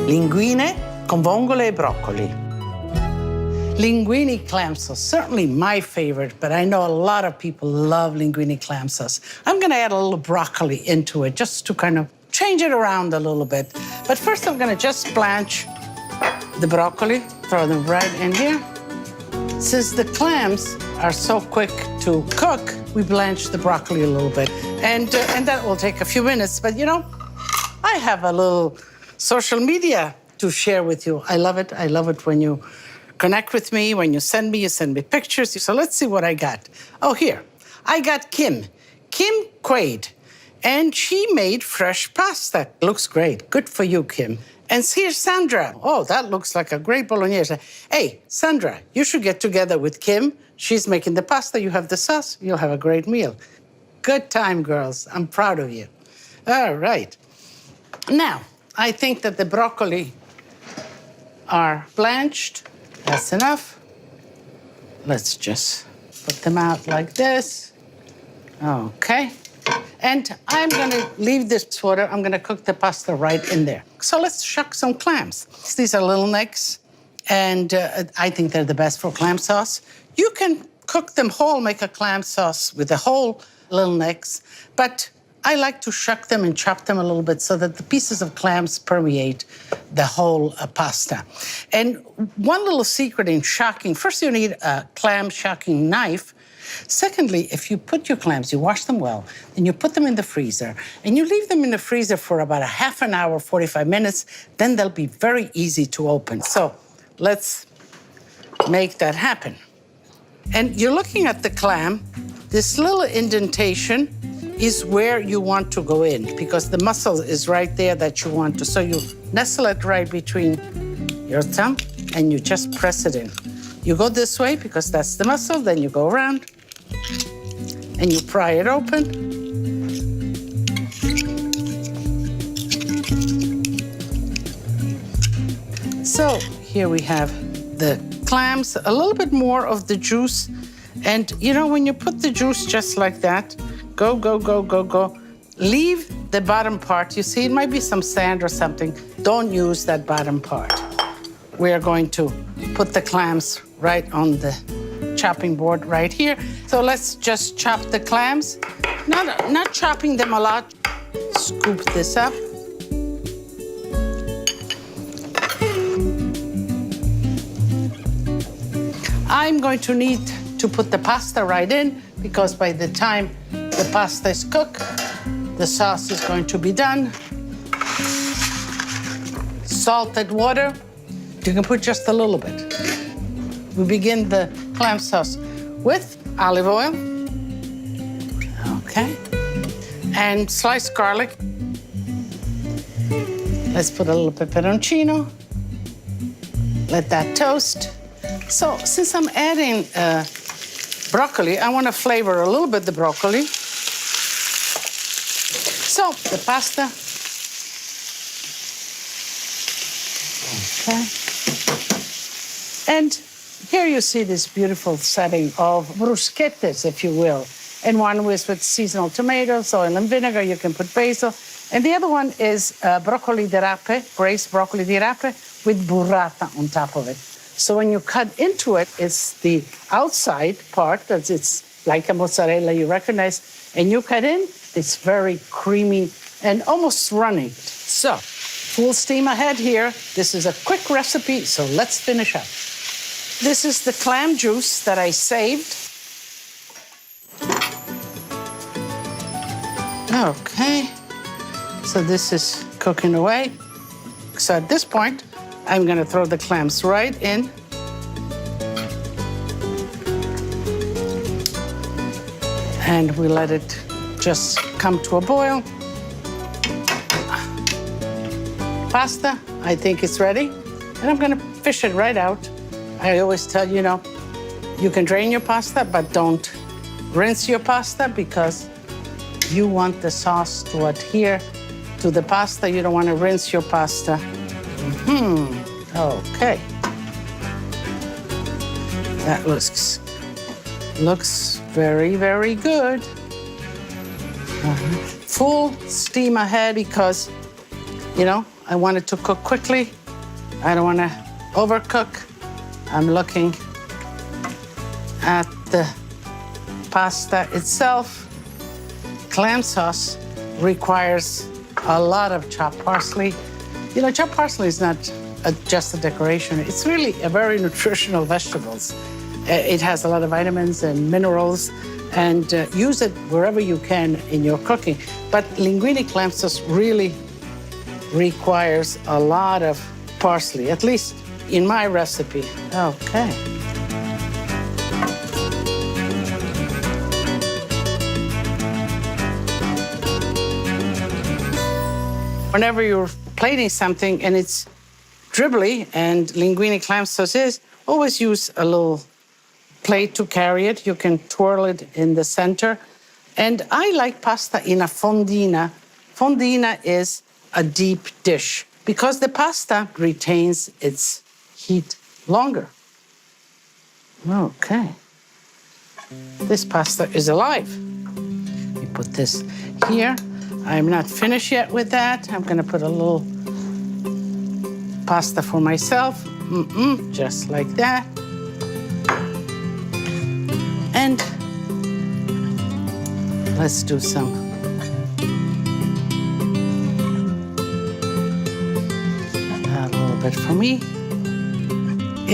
Linguine con vongole e broccoli. Linguine clam sauce, certainly my favorite, but I know a lot of people love linguine clam sauce. I'm gonna add a little broccoli into it just to kind of change it around a little bit. But first I'm gonna just blanch the broccoli, throw them right in here. Since the clams are so quick to cook, we blanch the broccoli a little bit. And that will take a few minutes, but you know, I have a little social media to share with you. I love it when you connect with me, when you send me pictures. So let's see what I got. Oh, here, I got Kim Quaid, and she made fresh pasta. Looks great, good for you, Kim. And here's Sandra. Oh, that looks like a great bolognese. Hey, Sandra, you should get together with Kim. She's making the pasta, you have the sauce, you'll have a great meal. Good time, girls, I'm proud of you. All right. Now, I think that the broccoli are blanched. That's enough. Let's just put them out like this. Okay. And I'm gonna leave this water. I'm gonna cook the pasta right in there. So let's shuck some clams. These are little necks, and I think they're the best for clam sauce. You can cook them whole, make a clam sauce with the whole little necks, but I like to shuck them and chop them a little bit so that the pieces of clams permeate the whole pasta. And one little secret in shucking, first you need a clam shucking knife. Secondly, if you put your clams, you wash them well, and you put them in the freezer, and you leave them in the freezer for about a half an hour, 45 minutes, then they'll be very easy to open. So let's make that happen. And you're looking at the clam. This little indentation is where you want to go in because the muscle is right there that you want to. So you nestle it right between your thumb and you just press it in. You go this way because that's the muscle, then you go around and you pry it open. So here we have the clams, a little bit more of the juice. And you know, when you put the juice just like that, go, go, go, go, go. Leave the bottom part. You see, it might be some sand or something. Don't use that bottom part. We are going to put the clams right on the chopping board right here. So let's just chop the clams. Not chopping them a lot. Scoop this up. I'm going to need to put the pasta right in because by the time the pasta is cooked, the sauce is going to be done. Salted water, you can put just a little bit. We begin the clam sauce with olive oil, okay, and sliced garlic. Let's put a little peperoncino, let that toast. So since I'm adding broccoli, I want to flavor a little bit the broccoli. So the pasta. Okay. And here you see this beautiful setting of bruschettas, if you will. And one was with seasonal tomatoes, oil and vinegar. You can put basil. And the other one is broccoli di rape, braised broccoli di rape with burrata on top of it. So when you cut into it, it's the outside part, that it's like a mozzarella you recognize, and you cut in, it's very creamy and almost runny. So, full steam ahead here. This is a quick recipe, so let's finish up. This is the clam juice that I saved. Okay, so this is cooking away. So at this point, I'm gonna throw the clams right in. And we let it just come to a boil. Pasta, I think it's ready. And I'm gonna fish it right out. I always tell you, you can drain your pasta, but don't rinse your pasta because you want the sauce to adhere to the pasta. You don't wanna rinse your pasta. Okay. That looks very, very good. Full steam ahead because, I want it to cook quickly. I don't want to overcook. I'm looking at the pasta itself. Clam sauce requires a lot of chopped parsley. You know, chopped parsley is not just a decoration. It's really a very nutritional vegetable. It has a lot of vitamins and minerals, and use it wherever you can in your cooking. But linguine clam sauce really requires a lot of parsley, at least in my recipe. Okay. Whenever you're plating something and it's dribbly, and linguine clam sauce is, always use a little plate to carry it. You can twirl it in the center. And I like pasta in a fondina. Fondina is a deep dish because the pasta retains its heat longer. Okay. This pasta is alive. You put this here. I'm not finished yet with that. I'm gonna put a little pasta for myself. Just like that. And let's do some. A little bit for me.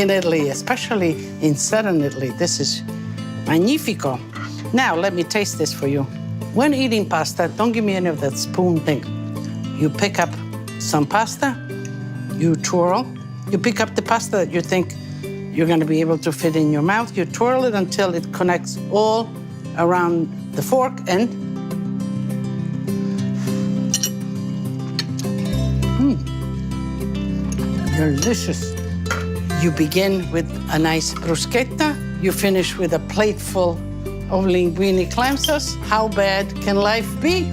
In Italy, especially in southern Italy, this is magnifico. Now, let me taste this for you. When eating pasta, don't give me any of that spoon thing. You pick up some pasta, you twirl, you pick up the pasta that you think you're gonna be able to fit in your mouth, you twirl it until it connects all around the fork, and delicious. You begin with a nice bruschetta, you finish with a plate full of linguine clam sauce. How bad can life be?